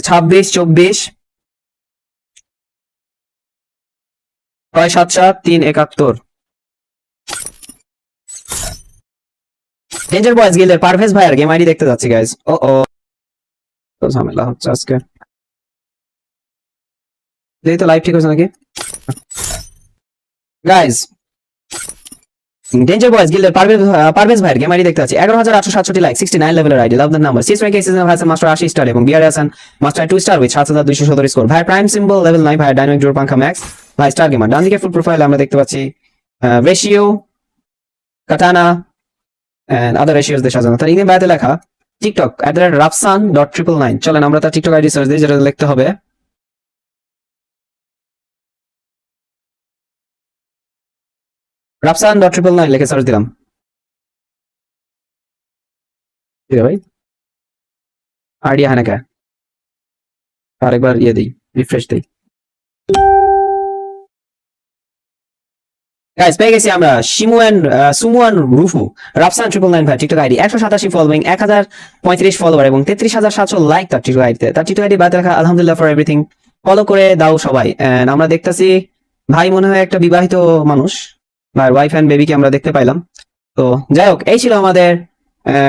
26 24 677 371 danger boys গিল্ডের পারভেজ ভাইয়ের game ID দেখতে যাচ্ছি গাইজ। ও তো ঝামেলা হচ্ছে আজকে। দেখি তো লাইভ ঠিক হচ্ছে নাকি গাইজ। ডেঞ্জার বয়েজ গিল্ডের পারভেজ ভাইয়ের গেম আইডি দেখতে পাচ্ছি 11,867 লাইক 69 লেভেলের ID. Love the number. Six rank season Hasan master 80 star এবং BR Hasan master 2 star with 7217 score. ভাই প্রাইম সিম্বল লেভেল 9 ভাই ডাইনামিক জোর পাঙ্খা ম্যাক্স ভাই স্টার গেমার। ডান দিকে ফুল প্রোফাইল আমরা দেখতে পাচ্ছি ratio katana and other ratios দিয়ে সাজানো। তার ইংলিশ বায়াতে লেখা টিকটক @rapsan.999। চলেন আমরা তার টিকটক আইডি সার্চ দিই, যেটা লিখতে হবে rapsan.999 লিখে সার্চ দিলাম। ভাই আইডি হ্যাঁ নাকি আরেকবার দিই, রিফ্রেশ দিই। গাইস পেয়ে গেছি আমরা সুমুয়ান রুফু রাফসান 999 ভাই টিকটক আইডি 187 ফলোইং 1035 ফলোয়ার এবং 33,700 লাইক তার টিকটক আইডিতে। তার টিকটক আইডি বাদ রাখা আলহামদুলিল্লাহ ফর এভরিথিং। ফলো করে দাও সবাই। এন্ড আমরা দেখতেছি ভাই মনে হয় একটা বিবাহিত মানুষ, ভাই ওয়াইফ এন্ড বেবিকে আমরা দেখতে পাইলাম। তো যাই হোক, এই ছিল আমাদের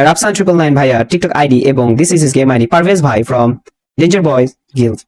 রাফসান 999 ভাইয়া টিকটক আইডি এবং this is his game ID Parvez ভাই ফ্রম ডেঞ্জার বয়েজ গিল্ড।